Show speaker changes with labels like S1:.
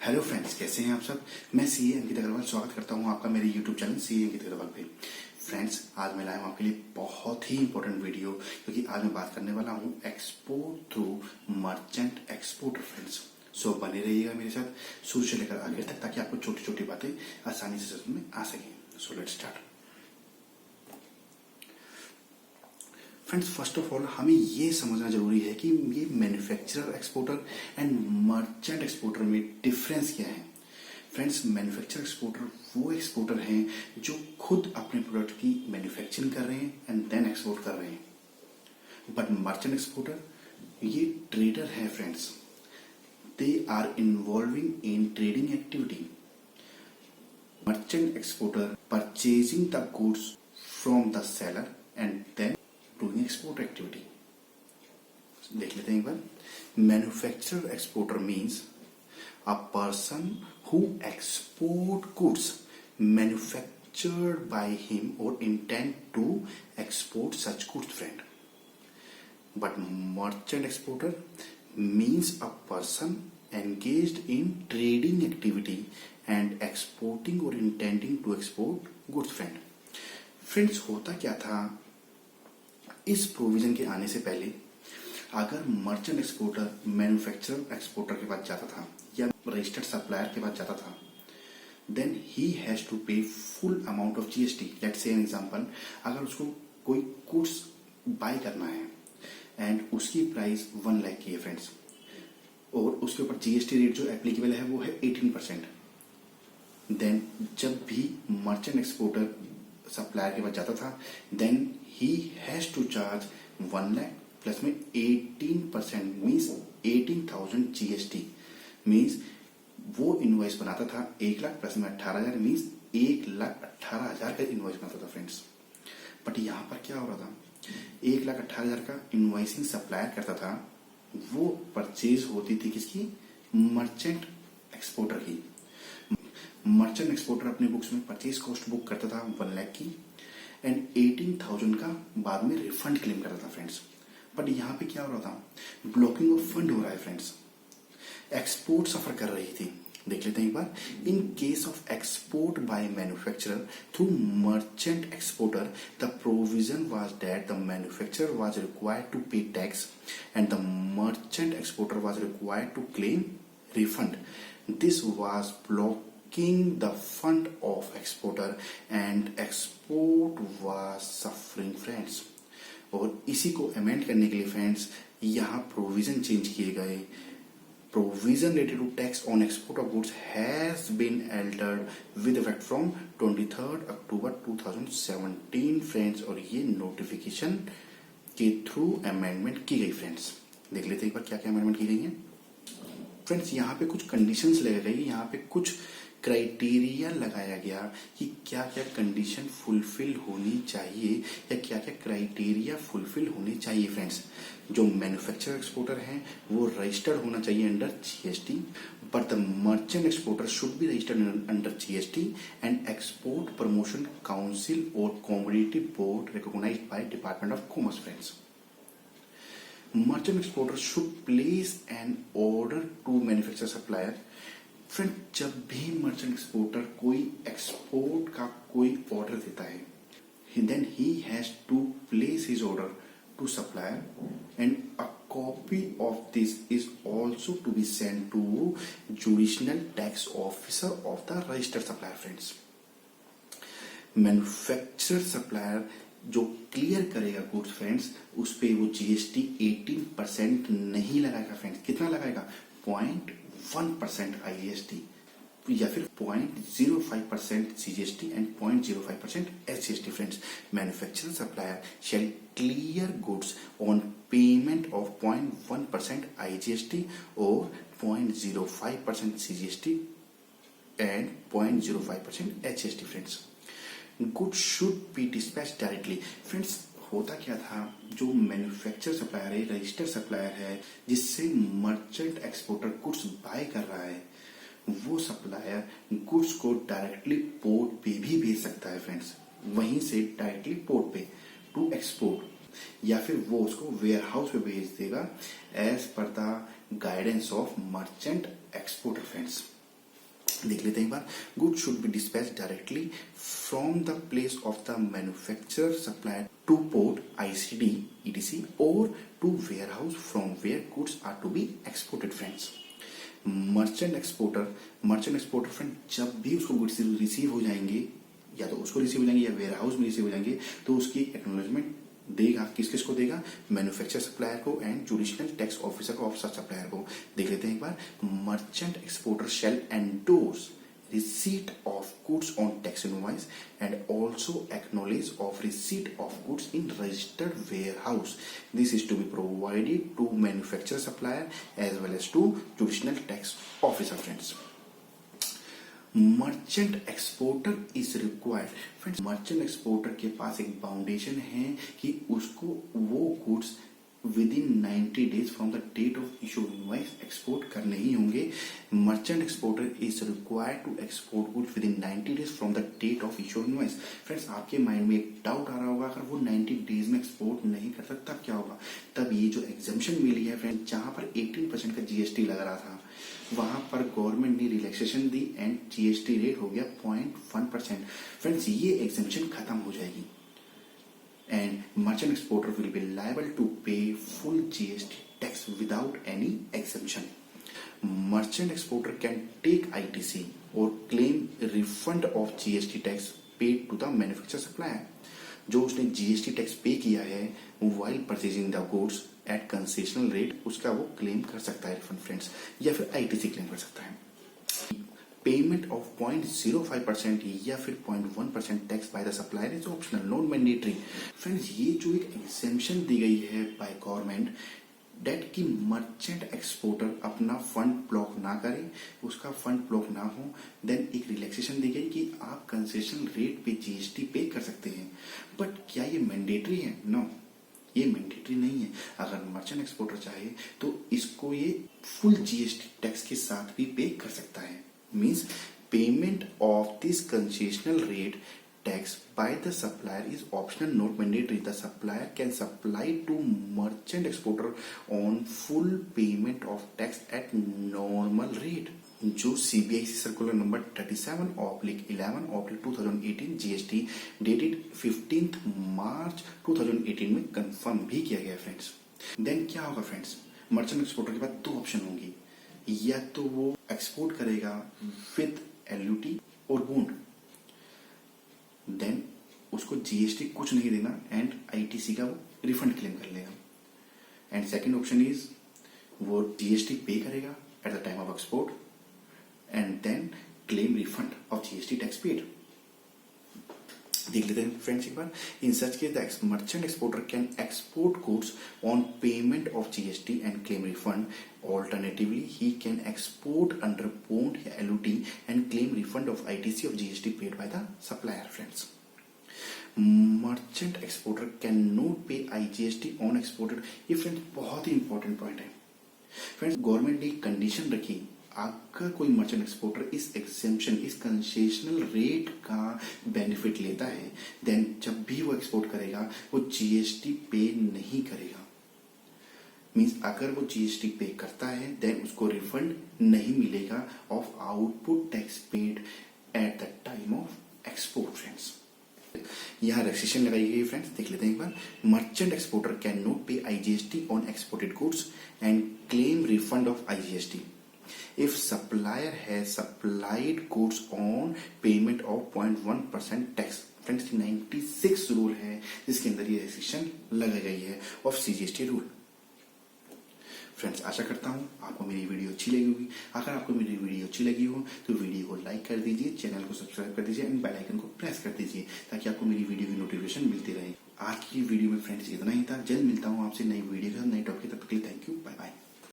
S1: Hello friends, कैसे हैं आप सब। मैं सीए अंकित अग्रवाल स्वागत करता हूं आपका मेरे यूट्यूब चैनल सीए अंकित अग्रवाल पे। फ्रेंड्स, आज मैं लाया हूं आपके लिए बहुत ही इंपॉर्टेंट वीडियो, क्योंकि आज मैं बात करने वाला हूं export through merchant exporter. Friends, so बने रहिएगा मेरे साथ शुरू से लेकर आगे तक, ताकि आपको छोटी छोटी बातें आसानी से समझ में आ सकें। So let's start. Friends, first of all हमें ये समझना जरूरी है कि ये manufacturer exporter and merchant exporter में डिफरेंस क्या है। फ्रेंड्स, मैन्युफैक्चरर एक्सपोर्टर वो एक्सपोर्टर हैं जो खुद अपने प्रोडक्ट की मैन्युफैक्चरिंग कर रहे हैं एंड देन एक्सपोर्ट कर रहे हैं। बट मर्चेंट एक्सपोर्टर ये ट्रेडर है। Friends, they are involving in trading activity. Merchant exporter purchasing the goods from the seller and then doing export activity. देख लेते हैं एक बार। Manufacturer exporter means a person who export goods manufactured by him or intend to export such goods, friend. But merchant exporter means a person engaged in trading activity and exporting or intending to export goods, friend. Friends, होता क्या था, इस provision के आने से पहले अगर merchant exporter manufacturer exporter के पास जाता था या रजिस्टर्ड सप्लायर के पास जाता था, देन ही हैज टू पे full amount of GST. Let's say an example, अगर उसको कोई गुड्स बाय करना है एंड उसकी प्राइस 1 लाख की है फ्रेंड्स, और उसके ऊपर जीएसटी रेट जो एप्लीकेबल है वो है 18%, देन जब भी मर्चेंट एक्सपोर्टर सप्लायर के पास जाता था, then he has to charge 1 lakh plus में 18% मीन्स 18,000 जीएसटी। मीन्स वो इनवॉइस बनाता था 1 लाख प्लस में 18,000 मीन्स 1,18,000 का इनवॉइस बनाता था। फ्रेंड्स, बट यहाँ पर क्या हो रहा था, 1,18,000 का इनवॉइसिंग सप्लायर करता था, वो परचेज होती थी किसकी, मर्चेंट एक्सपोर्टर की। मर्चेंट एक्सपोर्टर अपने बुक्स में परचेज कॉस्ट बुक करता था 1 लाख की एंड 18,000 का बाद में रिफंड क्लेम करता था। फ्रेंड्स, बट यहाँ पे क्या हो रहा था, ब्लॉकिंग ऑफ फंड हो रहा है। फ्रेंड्स, एक्सपोर्ट सफर कर रही थी। देख लेते हैं एक बार। In case of export by manufacturer through merchant exporter, the provision was that the manufacturer was required to pay tax and the merchant exporter was required to claim refund. This was blocking the fund of exporter and export was suffering. Friends, और इसी को amend करने के लिए friends यहाँ provision change किए गए। Provision related to tax on export of goods has been altered with effect from 23 October 2017। Friends, और ये नोटिफिकेशन के थ्रू अमेंडमेंट की गई। फ्रेंड्स, देख लेते हैं एक बार क्या क्या अमेंडमेंट की गई है। फ्रेंड्स, यहाँ पे कुछ कंडीशंस लगाई गई, यहाँ पे कुछ क्राइटेरिया लगाया गया कि क्या क्या कंडीशन फुलफिल होनी चाहिए या क्या क्या क्राइटेरिया फुलफिल होने चाहिए। फ्रेंड्स, जो मैन्युफैक्चरर एक्सपोर्टर हैं वो रजिस्टर्ड होना चाहिए under GST, but the merchant exporter should be registered under GST and export promotion council और commodity board recognized by department of commerce. Friends, merchant exporter should place an order to manufacturer supplier. Friend, जब भी merchant exporter कोई export का कोई order देता है, then he has to place his order to supplier and a copy of this is also to be send to jurisdictional tax officer of the registered supplier. Friends, manufacturer supplier जो clear करेगा goods, friends, उस पे वो GST 18% नहीं लगाएगा। Friends, कितना लगाएगा, 0.1% IGST या फिर 0.05% CGST and 0.05% SGST. Friends, manufacturer supplier shall clear goods on payment of 0.1% IGST और 0.05% CGST and 0.05% SGST. Friends, goods should be dispatch directly. Friends, होता क्या था, जो मैन्युफैक्चरर सप्लायर है, रजिस्टर्ड सप्लायर है, जिससे मर्चेंट एक्सपोर्टर गुड्स बाय कर रहा है, वो सप्लायर गुड्स को डायरेक्टली पोर्ट पे भी भेज सकता है। फ्रेंड्स, वहीं से डायरेक्टली पोर्ट पे टू एक्सपोर्ट, या फिर वो उसको वेयर हाउस पे भेज देगा as per the guidance of merchant exporter. Friends, देख लेते हैं एक बार. Goods should be dispatched directly from the place of the manufacturer supplier to port, ICD, etc. or to warehouse from where goods are to be exported, friends. Merchant exporter friend जब भी उसको goods receive हो जाएंगे, या तो उसको receive हो जाएंगे या वेयर हाउस में रिसीव हो जाएंगे, तो उसकी एक्नॉलेजमेंट देगा. किस को देगा? मैन्युफैक्चर सप्लायर को एंड जुडिशियल टैक्स ऑफिसर को, ऑफिसर सप्लायर को. देख लेते हैं एक बार. Merchant exporter shall endorse receipt of goods on tax invoice and also acknowledge of receipt of goods in registered warehouse. This is to be provided to manufacturer supplier as well as to jurisdictional tax officer, friends. Merchant exporter is required. Friends, merchant exporter के पास एक boundation है कि उसको वो goods within 90 days from the date of issue invoice export करने ही होंगे. Merchant exporter is required to export goods within 90 days from the date of issue invoice. Friends, आपके माइंड में एक डाउट आ रहा होगा, अगर वो 90 days में एक्सपोर्ट नहीं कर सकता क्या होगा? तब ये जो एग्जेम्पशन मिली है फ्रेंड, जहां पर 18% का जीएसटी लग रहा था, वहां पर गवर्नमेंट ने relaxation the and GST rate हो गया 0.1%. फ्रेंड्स, ये एग्जेम्पशन खत्म हो जाएगी and merchant exporter will be liable to pay full GST tax without any exemption. Merchant exporter can take ITC or claim refund of GST tax paid to the manufacturer supplier. जो उसने GST tax पे किया है while purchasing the goods at concessional rate, उसका वो claim कर सकता है रिफंड, फ्रेंड्स, या फिर ITC क्लेम कर सकता है. पेमेंट ऑफ 0.05% या फिर 0.1% tax by the supplier is optional, not mandatory. Friends, ये जो एक एग्जेम्पशन दी गई है बाय गवर्नमेंट डेट की मर्चेंट एक्सपोर्टर अपना फंड ब्लॉक ना करे, उसका फंड ब्लॉक ना हो, देन एक रिलैक्सेशन दी गई कि आप कंसेशन रेट पे जीएसटी पे कर सकते हैं. बट क्या ये मैंडेटरी है? नो, ये मैंडेटरी नहीं है. अगर मर्चेंट एक्सपोर्टर चाहे तो इसको ये फुल जीएसटी टैक्स के साथ भी पे कर सकता है. Means payment of this concessional rate tax by the supplier is optional, not mandatory. The supplier can supply to merchant exporter on full payment of tax at normal rate. जो CBIC circular number 37/11/2018 GST dated 15 मार्च 2018 में confirm भी किया गया. Friends, then क्या होगा friends? Merchant exporter के बाद दो ऑप्शन होंगी. या तो वो एक्सपोर्ट करेगा विद एलयूटी और बॉन्ड, देन उसको जीएसटी कुछ नहीं देना एंड आईटीसी का वो रिफंड क्लेम कर लेगा. एंड सेकंड ऑप्शन इज वो जीएसटी पे करेगा at the time of export and then claim refund of GST tax paid. देख लेते हैं फ्रेंड्स एक बार. In such case the merchant exporter can export goods on payment of GST and claim refund. Alternatively, he can export under bond या LOT and claim refund of ITC of GST paid by the supplier. Friends, merchant exporter cannot pay IGST on exported. ये friends बहुत ही important point है. Friends, government ने condition रखी, अगर कोई merchant exporter इस exemption, इस कंसेशनल रेट का बेनिफिट लेता है, देन जब भी वो एक्सपोर्ट करेगा वो जीएसटी पे नहीं करेगा. मीन्स अगर वो जीएसटी पे करता है देन उसको रिफंड नहीं मिलेगा of output tax paid eight the time of export. Friends, यहाँ रेस्ट्रिक्शन लगाई गई. फ्रेंड्स, देख लेते हैं एक बार. मर्चेंट एक्सपोर्टर कैन नॉट पे IGST on exported goods and claim refund of IGST if supplier has supplied goods on payment of 0.1% tax. Friends, 96 rule है जिसके अंदर ये रेस्ट्रिक्शन लगाई गई है ऑफ सीजीएसटी रूल. फ्रेंड्स, आशा करता हूँ आपको मेरी वीडियो अच्छी लगी होगी. अगर आपको मेरी वीडियो अच्छी लगी हो तो वीडियो को लाइक कर दीजिए, चैनल को सब्सक्राइब कर दीजिए एंड बेल आइकन को प्रेस कर दीजिए ताकि आपको मेरी वीडियो की नोटिफिकेशन मिलती रहे. आज की वीडियो में फ्रेंड्स इतना ही था. जल्द मिलता हूँ आपसे नई वीडियो के साथ, नई टॉपिक. तब तक के लिए थैंक यू, बाय बाय.